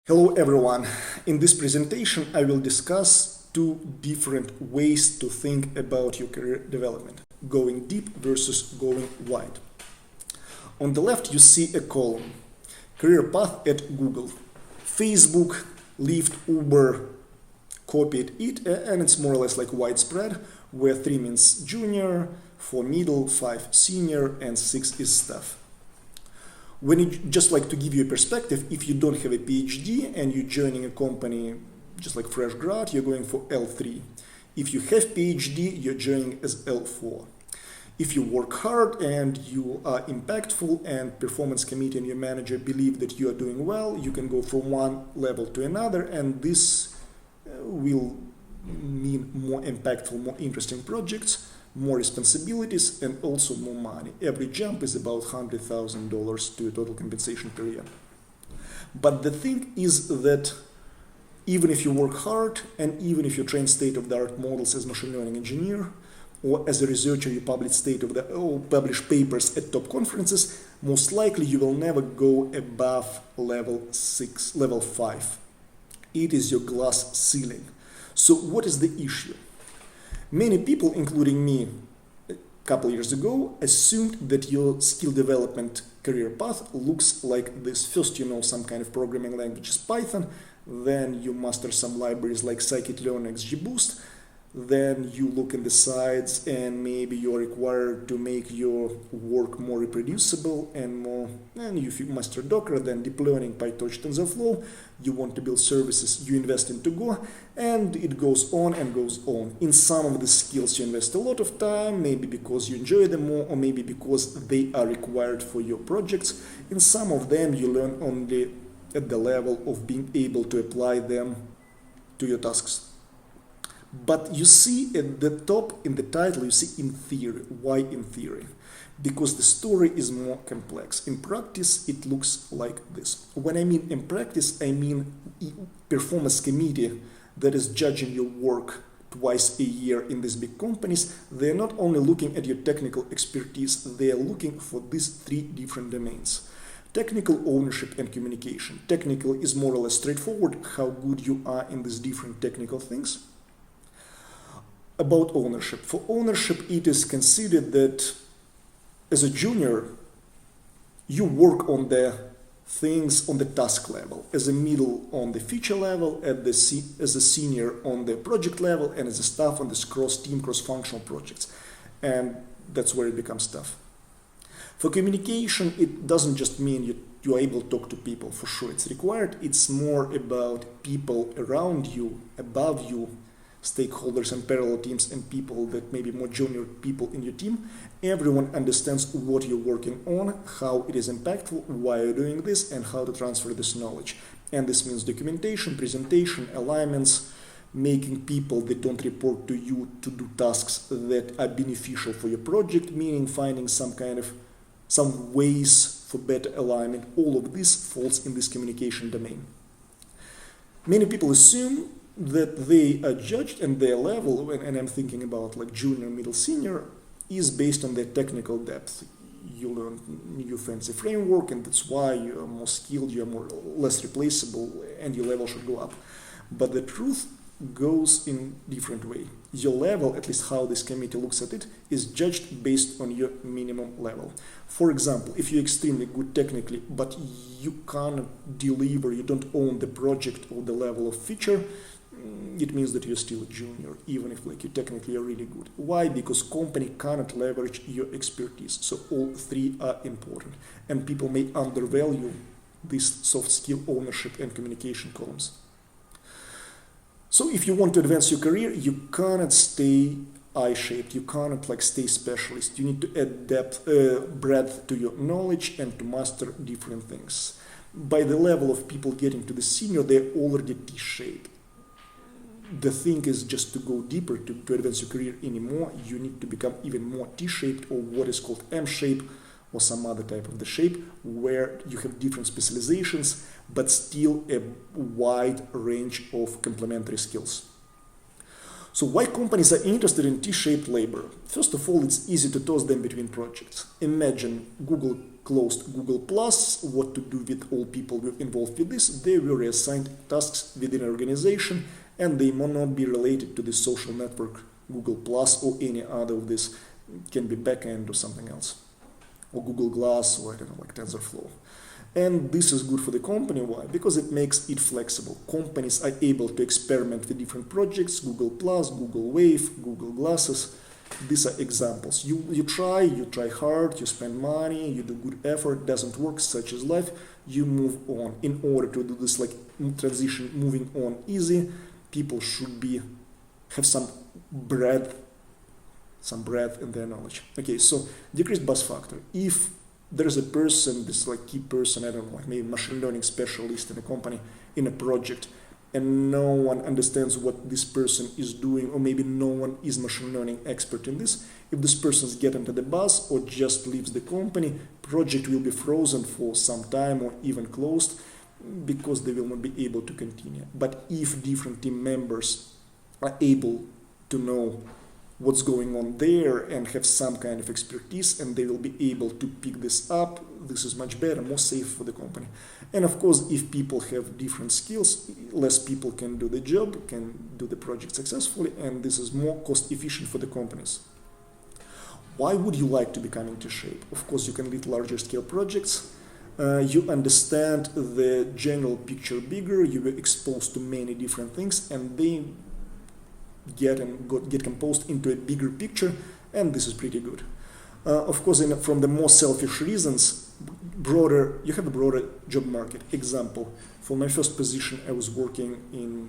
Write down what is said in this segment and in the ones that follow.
Hello everyone. In this presentation I will discuss two different ways to think about your career development, going deep versus going wide. On the left you see a column, career path at Google. Facebook, Lyft, Uber copied it, and it's more or less like widespread, where 3 means junior, 4 middle, 5 senior, and 6 is staff. When you just like to give you a perspective, if you don't have a PhD and you're joining a company just like fresh grad, you're going for L3. If you have PhD, you're joining as L4. If you work hard and you are impactful and performance committee and your manager believe that you are doing well, you can go from one level to another, and this will mean more impactful, more interesting projects, more responsibilities, and also more money. Every jump is about $100,000 to a total compensation per year. But the thing is that even if you work hard and even if you train state-of-the-art models as machine learning engineer, or as a researcher you publish papers at top conferences, most likely you will never go above level 5. It is your glass ceiling. So what is the issue? Many people, including me a couple years ago, assumed that your skill development career path looks like this. First you know some kind of programming language is Python, then you master some libraries like scikit-learn, XGBoost, then you look in the sides and maybe you're required to make your work more reproducible and if you master Docker, then deep learning, PyTorch, TensorFlow, you want to build services, you invest into Go, and it goes on and goes on. In some of the skills you invest a lot of time, maybe because you enjoy them more, or maybe because they are required for your projects. In some of them you learn only at the level of being able to apply them to your tasks. But you see at the top in the title, you see in theory. Why in theory? Because the story is more complex. In practice, it looks like this. When I mean in practice, I mean performance committee that is judging your work twice a year in these big companies. They're not only looking at your technical expertise, they're looking for these 3 different domains. Technical, ownership, and communication. Technical is more or less straightforward, how good you are in these different technical things. About ownership. For ownership, it is considered that as a junior, you work on the things on the task level, as a middle on the feature level, as a senior on the project level, and as a staff on this cross-team, cross-functional projects. And that's where it becomes tough. For communication, it doesn't just mean you are able to talk to people, for sure it's required. It's more about people around you, above you, stakeholders and parallel teams and people that maybe more junior people in your team. Everyone understands what you're working on, how it is impactful, why you're doing this, and how to transfer this knowledge. And this means documentation, presentation, alignments, making people that don't report to you to do tasks that are beneficial for your project, meaning finding some ways for better alignment. All of this falls in this communication domain. Many people assume that they are judged and their level, and I'm thinking about like junior, middle, senior, is based on their technical depth. You learn new fancy framework, and that's why you are more skilled, you are less replaceable, and your level should go up. But the truth goes in different way. Your level, at least how this committee looks at it, is judged based on your minimum level. For example, if you're extremely good technically, but you can't deliver, you don't own the project or the level of feature, it means that you're still a junior, even if you technically are really good. Why? Because company cannot leverage your expertise. So all 3 are important. And people may undervalue these soft skill, ownership, and communication columns. So if you want to advance your career, you cannot stay I-shaped. You cannot stay specialist. You need to add breadth to your knowledge and to master different things. By the level of people getting to the senior, they're already T-shaped. The thing is just to go deeper, to advance your career anymore, you need to become even more T-shaped, or what is called M-shape, or some other type of the shape, where you have different specializations, but still a wide range of complementary skills. So why companies are interested in T-shaped labor? First of all, it's easy to toss them between projects. Imagine Google closed Google Plus, what to do with all people involved with this. They were assigned tasks within an organization, and they may not be related to the social network Google Plus or any other of this. It can be backend or something else, or Google Glass, or I don't know, like TensorFlow. And this is good for the company. Why? Because it makes it flexible. Companies are able to experiment with different projects, Google Plus, Google Wave, Google Glasses. These are examples. You try hard, you spend money, you do good effort, doesn't work, such is life, you move on. In order to do this like transition, moving on easy, people should have some breadth in their knowledge. Okay, so decreased buzz factor. If there's a person, this like key person, I don't know, like maybe machine learning specialist in a company, in a project, and no one understands what this person is doing, or maybe no one is machine learning expert in this, if this person gets into the bus or just leaves the company, project will be frozen for some time or even closed because they will not be able to continue. But if different team members are able to know what's going on there and have some kind of expertise, and they will be able to pick this up, this is much better, more safe for the company. And of course, if people have different skills, less people can do the job, can do the project successfully, and this is more cost efficient for the companies. Why would you like to become into shape? Of course, you can lead larger scale projects. You understand the general picture bigger, you were exposed to many different things, and they get composed into a bigger picture, and this is pretty good. Of course, from the more selfish reasons, you have a broader job market. Example, for my first position, I was working in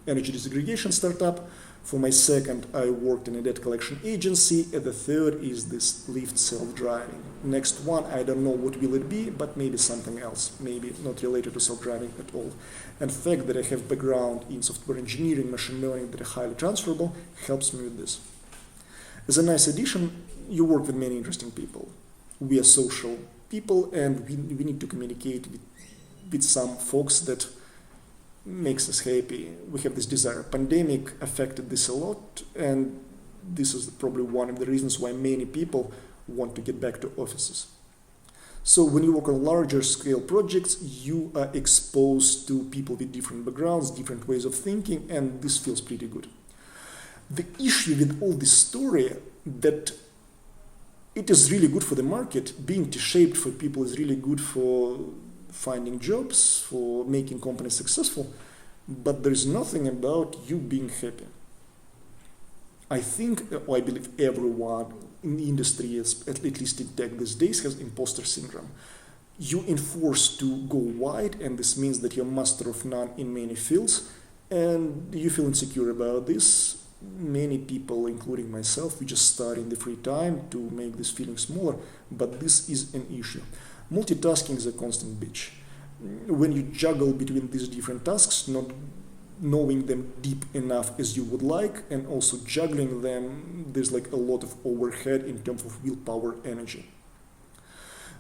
energy disaggregation startup. For my second, I worked in a debt collection agency. And the third is this Lyft self-driving. Next one, I don't know what will it be, but maybe something else, maybe not related to self-driving at all. And the fact that I have background in software engineering, machine learning that are highly transferable helps me with this. As a nice addition, you work with many interesting people. We are social people, and we need to communicate with some folks that makes us happy. We have this desire. Pandemic affected this a lot, and this is probably one of the reasons why many people want to get back to offices. So when you work on larger scale projects, you are exposed to people with different backgrounds, different ways of thinking, and this feels pretty good. The issue with all this story that it is really good for the market, being T-shaped for people is really good for finding jobs, for making companies successful, but there is nothing about you being happy. I think, or I believe everyone in the industry, at least in tech these days, has imposter syndrome. You enforced to go wide, and this means that you're master of none in many fields, and you feel insecure about this. Many people, including myself, we just start in the free time to make this feeling smaller, but this is an issue. Multitasking is a constant bitch. When you juggle between these different tasks, not knowing them deep enough as you would like, and also juggling them, there's like a lot of overhead in terms of willpower energy.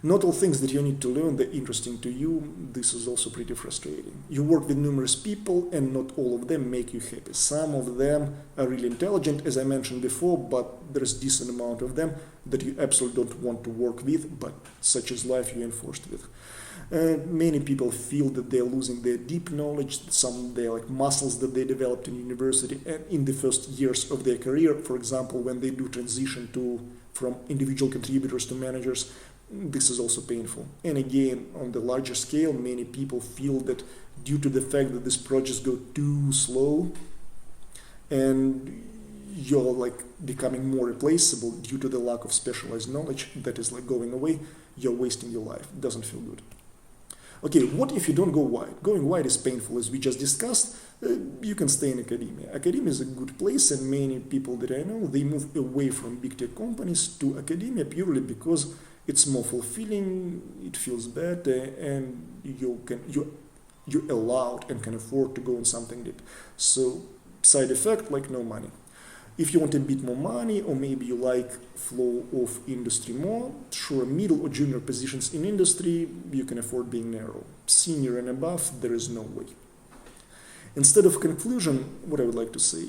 Not all things that you need to learn that are interesting to you. This is also pretty frustrating. You work with numerous people, and not all of them make you happy. Some of them are really intelligent, as I mentioned before, but there's a decent amount of them that you absolutely don't want to work with, but such is life, you're enforced with. Many people feel that they're losing their deep knowledge, some their like muscles that they developed in university and in the first years of their career. For example, when they do transition from individual contributors to managers, this is also painful. And again, on the larger scale, many people feel that due to the fact that these projects go too slow and you're like becoming more replaceable due to the lack of specialized knowledge that is like going away, you're wasting your life. It doesn't feel good. Okay, what if you don't go wide? Going wide is painful, as we just discussed. You can stay in academia. Academia is a good place, and many people that I know, they move away from big tech companies to academia purely because it's more fulfilling, it feels better, and you're allowed and can afford to go on something deep. So side effect, like no money. If you want a bit more money, or maybe you like flow of industry more, sure, middle or junior positions in industry, you can afford being narrow. Senior and above, there is no way. Instead of conclusion, what I would like to say,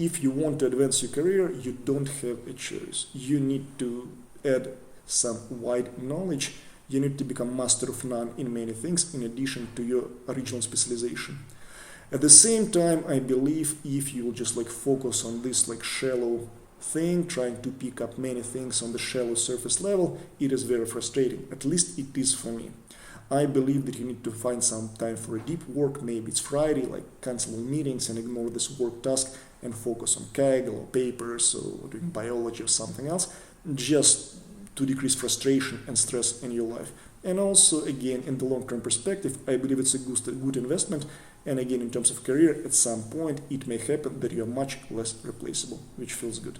if you want to advance your career, you don't have a choice. You need to add some wide knowledge. You need to become master of none in many things in addition to your original specialization. At the same time, I believe if you will just focus on this shallow thing, trying to pick up many things on the shallow surface level, it is very frustrating. At least it is for me. I believe that you need to find some time for a deep work. Maybe it's Friday, cancel all meetings and ignore this work task and focus on Kaggle or papers or doing biology or something else, just to decrease frustration and stress in your life. And also, again, in the long-term perspective, I believe it's a good investment. And again, in terms of career, at some point, it may happen that you're much less replaceable, which feels good.